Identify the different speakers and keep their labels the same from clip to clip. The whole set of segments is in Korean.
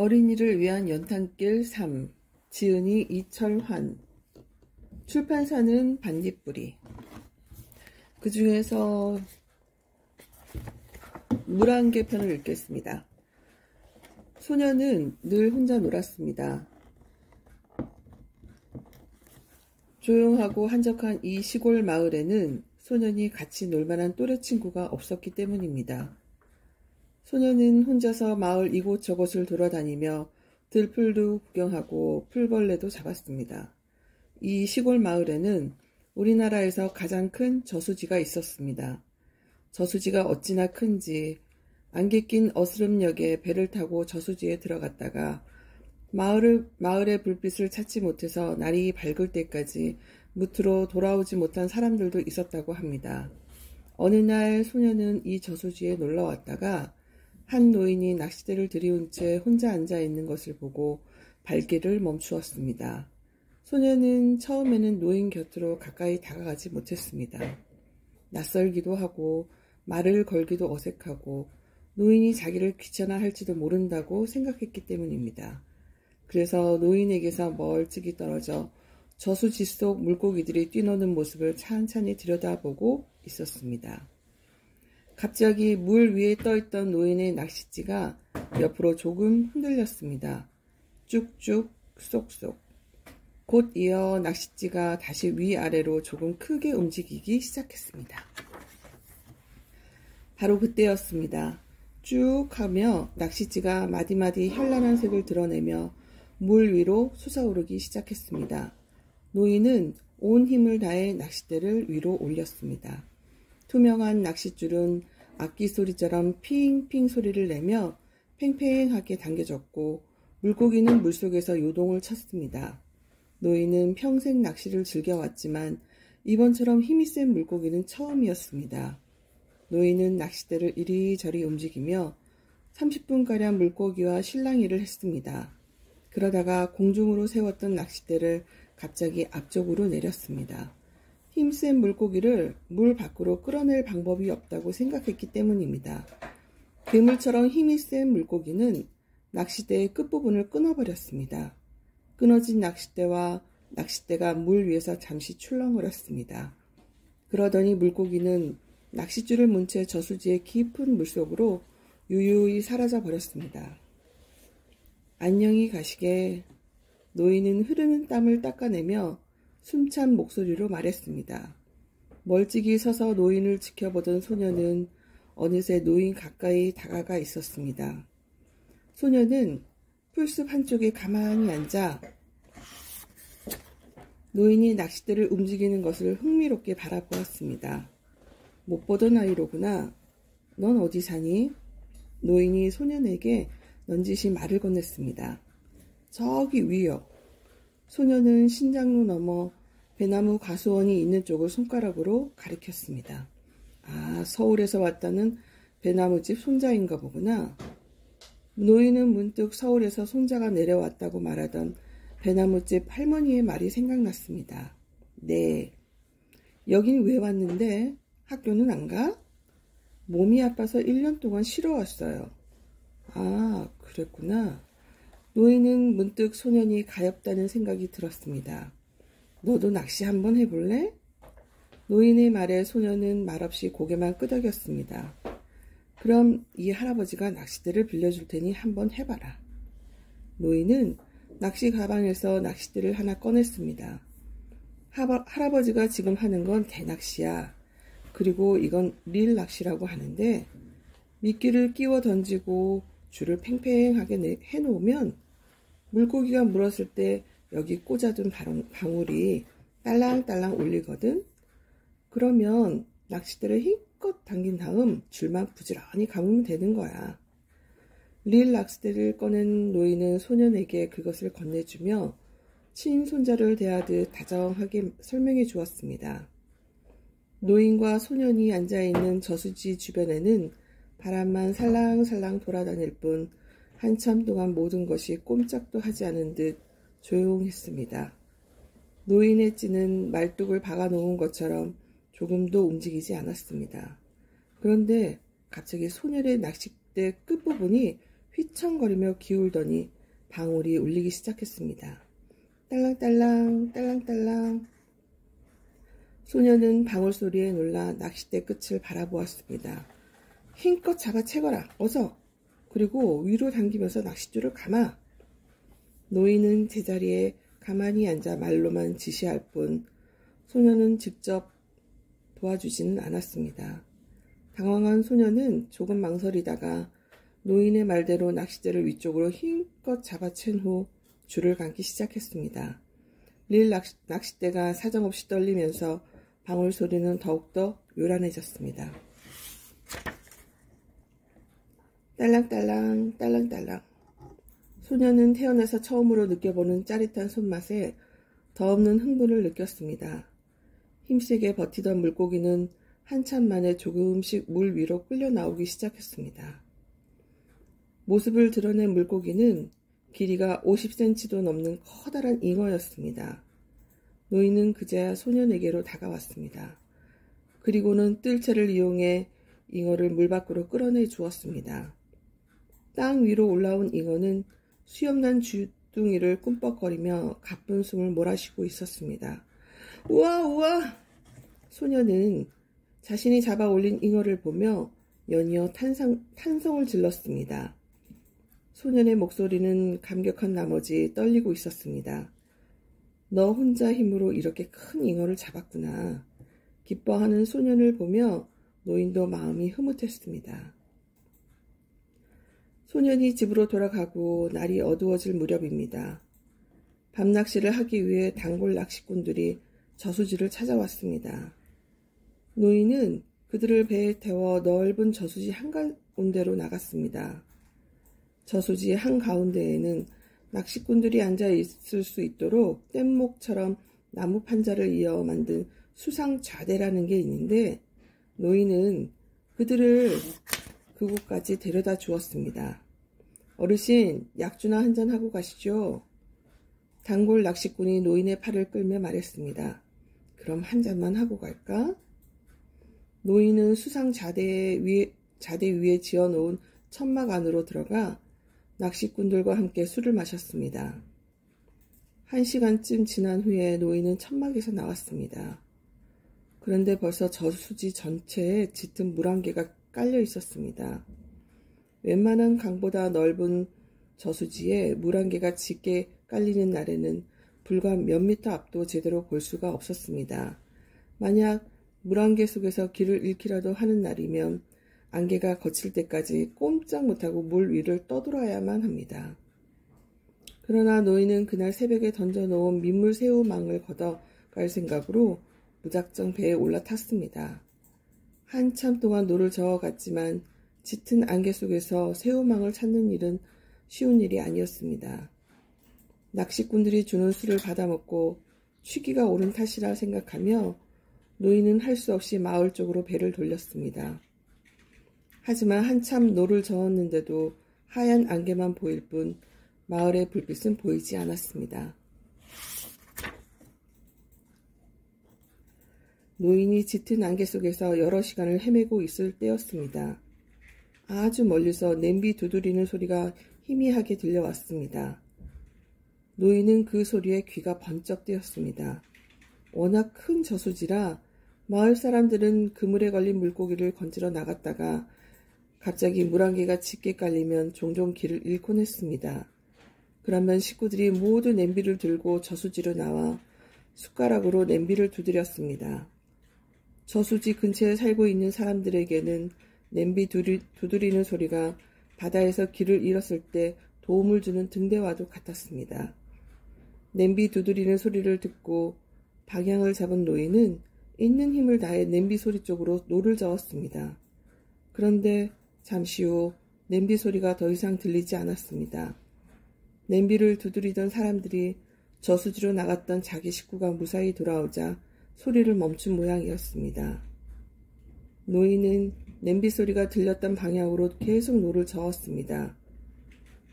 Speaker 1: 어린이를 위한 연탄길 3. 지은이 이철환. 출판사는 반딧불이. 그 중에서 물안개 편을 읽겠습니다. 소녀는 늘 혼자 놀았습니다. 조용하고 한적한 이 시골 마을에는 소년이 같이 놀만한 또래 친구가 없었기 때문입니다. 소년은 혼자서 마을 이곳저곳을 돌아다니며 들풀도 구경하고 풀벌레도 잡았습니다. 이 시골 마을에는 우리나라에서 가장 큰 저수지가 있었습니다. 저수지가 어찌나 큰지 안개 낀 어스름역에 배를 타고 저수지에 들어갔다가 마을의 불빛을 찾지 못해서 날이 밝을 때까지 무트로 돌아오지 못한 사람들도 있었다고 합니다. 어느 날 소녀는 이 저수지에 놀러 왔다가 한 노인이 낚싯대를 들이운 채 혼자 앉아 있는 것을 보고 발길을 멈추었습니다. 소녀는 처음에는 노인 곁으로 가까이 다가가지 못했습니다. 낯설기도 하고 말을 걸기도 어색하고 노인이 자기를 귀찮아할지도 모른다고 생각했기 때문입니다. 그래서 노인에게서 멀찍이 떨어져 저수지 속 물고기들이 뛰노는 모습을 찬찬히 들여다보고 있었습니다. 갑자기 물 위에 떠있던 노인의 낚싯지가 옆으로 조금 흔들렸습니다. 쭉쭉 쏙쏙. 곧 이어 낚싯지가 다시 위아래로 조금 크게 움직이기 시작했습니다. 바로 그때였습니다. 쭉 하며 낚싯지가 마디마디 현란한 색을 드러내며 물 위로 솟아오르기 시작했습니다. 노인은 온 힘을 다해 낚싯대를 위로 올렸습니다. 투명한 낚싯줄은 악기 소리처럼 핑핑 소리를 내며 팽팽하게 당겨졌고 물고기는 물속에서 요동을 쳤습니다. 노인은 평생 낚시를 즐겨왔지만 이번처럼 힘이 센 물고기는 처음이었습니다. 노인은 낚싯대를 이리저리 움직이며 30분가량 물고기와 실랑이를 했습니다. 그러다가 공중으로 세웠던 낚싯대를 갑자기 앞쪽으로 내렸습니다. 힘센 물고기를 물 밖으로 끌어낼 방법이 없다고 생각했기 때문입니다. 괴물처럼 힘이 센 물고기는 낚싯대의 끝부분을 끊어버렸습니다. 끊어진 낚싯대와 낚싯대가 물 위에서 잠시 출렁거렸습니다. 그러더니 물고기는 낚싯줄을 문 채 저수지의 깊은 물속으로 유유히 사라져 버렸습니다. 안녕히 가시게. 노인은 흐르는 땀을 닦아내며 숨찬 목소리로 말했습니다. 멀찍이 서서 노인을 지켜보던 소녀는 어느새 노인 가까이 다가가 있었습니다. 소녀는 풀숲 한쪽에 가만히 앉아 노인이 낚싯대를 움직이는 것을 흥미롭게 바라보았습니다. 못 보던 아이로구나. 넌 어디 사니? 노인이 소년에게 넌지시 말을 건넸습니다. 저기 위요. 소녀는 신장로 넘어 배나무 가수원이 있는 쪽을 손가락으로 가리켰습니다. 아, 서울에서 왔다는 배나무집 손자인가 보구나. 노인은 문득 서울에서 손자가 내려왔다고 말하던 배나무집 할머니의 말이 생각났습니다. 네. 여긴 왜 왔는데? 학교는 안 가? 몸이 아파서 1년 동안 쉬러 왔어요. 아, 그랬구나. 노인은 문득 소년이 가엾다는 생각이 들었습니다. 너도 낚시 한번 해볼래? 노인의 말에 소년은 말없이 고개만 끄덕였습니다. 그럼 이 할아버지가 낚싯대를 빌려줄 테니 한번 해봐라. 노인은 낚시 가방에서 낚싯대를 하나 꺼냈습니다. 할아버지가 지금 하는 건 대낚시야. 그리고 이건 릴 낚시라고 하는데 미끼를 끼워 던지고 줄을 팽팽하게 해놓으면 물고기가 물었을 때 여기 꽂아둔 방울이 딸랑딸랑 울리거든. 그러면 낚싯대를 힘껏 당긴 다음 줄만 부지런히 감으면 되는 거야. 릴 낚싯대를 꺼낸 노인은 소년에게 그것을 건네주며 친손자를 대하듯 다정하게 설명해 주었습니다. 노인과 소년이 앉아있는 저수지 주변에는 바람만 살랑살랑 돌아다닐 뿐 한참 동안 모든 것이 꼼짝도 하지 않은 듯 조용했습니다. 노인의 찌는 말뚝을 박아놓은 것처럼 조금도 움직이지 않았습니다. 그런데 갑자기 소년의 낚싯대 끝부분이 휘청거리며 기울더니 방울이 울리기 시작했습니다. 딸랑딸랑 딸랑딸랑. 소녀는 방울 소리에 놀라 낚싯대 끝을 바라보았습니다. 힘껏 잡아 채거라. 어서. 그리고 위로 당기면서 낚싯줄을 감아. 노인은 제자리에 가만히 앉아 말로만 지시할 뿐 소녀는 직접 도와주지는 않았습니다. 당황한 소녀는 조금 망설이다가 노인의 말대로 낚싯대를 위쪽으로 힘껏 잡아챈 후 줄을 감기 시작했습니다. 릴 낚싯대가 사정없이 떨리면서 방울 소리는 더욱더 요란해졌습니다. 딸랑딸랑 딸랑딸랑. 소녀는 태어나서 처음으로 느껴보는 짜릿한 손맛에 더없는 흥분을 느꼈습니다. 힘세게 버티던 물고기는 한참 만에 조금씩 물 위로 끌려 나오기 시작했습니다. 모습을 드러낸 물고기는 길이가 50cm도 넘는 커다란 잉어였습니다. 노인은 그제야 소년에게로 다가왔습니다. 그리고는 뜰채를 이용해 잉어를 물 밖으로 끌어내 주었습니다. 땅 위로 올라온 잉어는 수염난 주둥이를 꿈뻑거리며 가쁜 숨을 몰아쉬고 있었습니다. 우와 우와! 소녀는 자신이 잡아 올린 잉어를 보며 연이어 탄성을 질렀습니다. 소년의 목소리는 감격한 나머지 떨리고 있었습니다. 너 혼자 힘으로 이렇게 큰 잉어를 잡았구나. 기뻐하는 소년을 보며 노인도 마음이 흐뭇했습니다. 소년이 집으로 돌아가고 날이 어두워질 무렵입니다. 밤낚시를 하기 위해 단골 낚시꾼들이 저수지를 찾아왔습니다. 노인은 그들을 배에 태워 넓은 저수지 한가운데로 나갔습니다. 저수지 한가운데에는 낚시꾼들이 앉아 있을 수 있도록 뗏목처럼 나무 판자를 이어 만든 수상좌대라는 게 있는데 노인은 그들을 그곳까지 데려다 주었습니다. 어르신, 약주나 한잔 하고 가시죠. 단골 낚시꾼이 노인의 팔을 끌며 말했습니다. 그럼 한 잔만 하고 갈까? 노인은 수상좌대 위에 지어놓은 천막 안으로 들어가 낚시꾼들과 함께 술을 마셨습니다. 1시간쯤 지난 후에 노인은 천막에서 나왔습니다. 그런데 벌써 저수지 전체에 짙은 물 한 개가 깔려 있었습니다. 웬만한 강보다 넓은 저수지에 물 한 개가 짙게 깔리는 날에는 불과 몇 미터 앞도 제대로 볼 수가 없었습니다. 만약 물 한 개 속에서 길을 잃기라도 하는 날이면 안개가 거칠 때까지 꼼짝 못하고 물 위를 떠돌아야만 합니다. 그러나 노인은 그날 새벽에 던져놓은 민물 새우망을 걷어갈 생각으로 무작정 배에 올라탔습니다. 한참 동안 노를 저어갔지만 짙은 안개 속에서 새우망을 찾는 일은 쉬운 일이 아니었습니다. 낚시꾼들이 주는 술을 받아먹고 취기가 오른 탓이라 생각하며 노인은 할 수 없이 마을 쪽으로 배를 돌렸습니다. 하지만 한참 노를 저었는데도 하얀 안개만 보일 뿐 마을의 불빛은 보이지 않았습니다. 노인이 짙은 안개 속에서 여러 시간을 헤매고 있을 때였습니다. 아주 멀리서 냄비 두드리는 소리가 희미하게 들려왔습니다. 노인은 그 소리에 귀가 번쩍 뜨였습니다. 워낙 큰 저수지라 마을 사람들은 그물에 걸린 물고기를 건지러 나갔다가 갑자기 물 한 개가 짙게 깔리면 종종 길을 잃곤 했습니다. 그러면 식구들이 모두 냄비를 들고 저수지로 나와 숟가락으로 냄비를 두드렸습니다. 저수지 근처에 살고 있는 사람들에게는 냄비 두드리는 소리가 바다에서 길을 잃었을 때 도움을 주는 등대와도 같았습니다. 냄비 두드리는 소리를 듣고 방향을 잡은 노인은 있는 힘을 다해 냄비 소리 쪽으로 노를 저었습니다. 그런데 잠시 후 냄비 소리가 더 이상 들리지 않았습니다. 냄비를 두드리던 사람들이 저수지로 나갔던 자기 식구가 무사히 돌아오자 소리를 멈춘 모양이었습니다. 노인은 냄비 소리가 들렸던 방향으로 계속 노를 저었습니다.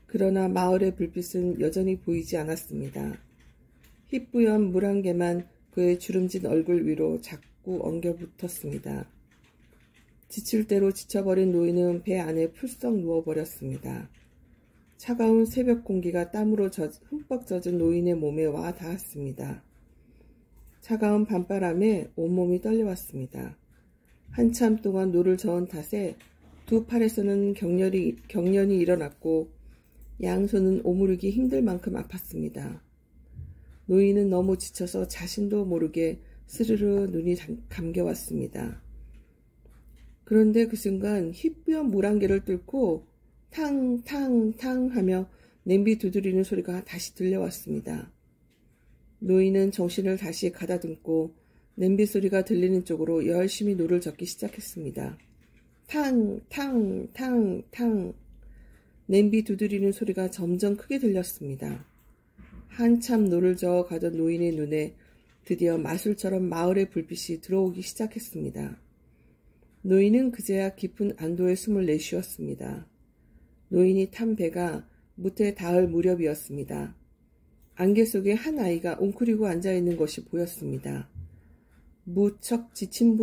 Speaker 1: 그러나 마을의 불빛은 여전히 보이지 않았습니다. 희뿌연 물 한 개만 그의 주름진 얼굴 위로 자꾸 엉겨 붙었습니다. 지칠 대로 지쳐버린 노인은 배 안에 풀썩 누워버렸습니다. 차가운 새벽 공기가 땀으로 흠뻑 젖은 노인의 몸에 와 닿았습니다. 차가운 밤바람에 온몸이 떨려왔습니다. 한참 동안 노를 저은 탓에 두 팔에서는 경련이 일어났고 양손은 오므리기 힘들 만큼 아팠습니다. 노인은 너무 지쳐서 자신도 모르게 스르르 눈이 감겨왔습니다. 그런데 그 순간 희뿌연 물 한 개를 뚫고 탕탕탕 하며 냄비 두드리는 소리가 다시 들려왔습니다. 노인은 정신을 다시 가다듬고 냄비 소리가 들리는 쪽으로 열심히 노를 젓기 시작했습니다. 탕, 탕, 탕, 탕. 냄비 두드리는 소리가 점점 크게 들렸습니다. 한참 노를 저어 가던 노인의 눈에 드디어 마술처럼 마을의 불빛이 들어오기 시작했습니다. 노인은 그제야 깊은 안도의 숨을 내쉬었습니다. 노인이 탄 배가 무태에 닿을 무렵이었습니다. 안개 속에 한 아이가 웅크리고 앉아있는 것이 보였습니다. 무척 지친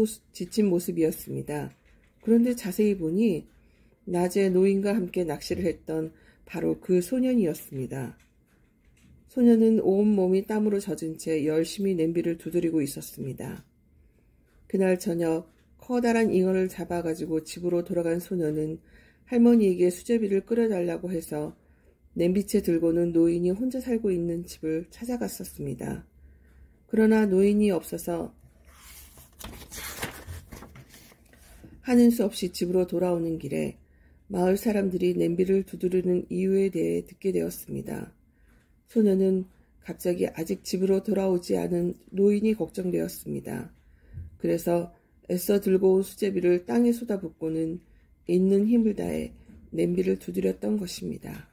Speaker 1: 모습이었습니다. 그런데 자세히 보니 낮에 노인과 함께 낚시를 했던 바로 그 소년이었습니다. 소년은 온몸이 땀으로 젖은 채 열심히 냄비를 두드리고 있었습니다. 그날 저녁 커다란 잉어를 잡아가지고 집으로 돌아간 소년은 할머니에게 수제비를 끓여달라고 해서 냄비채 들고는 노인이 혼자 살고 있는 집을 찾아갔었습니다. 그러나 노인이 없어서 하는 수 없이 집으로 돌아오는 길에 마을 사람들이 냄비를 두드리는 이유에 대해 듣게 되었습니다. 소년은 갑자기 아직 집으로 돌아오지 않은 노인이 걱정되었습니다. 그래서 애써 들고 온 수제비를 땅에 쏟아붓고는 있는 힘을 다해 냄비를 두드렸던 것입니다.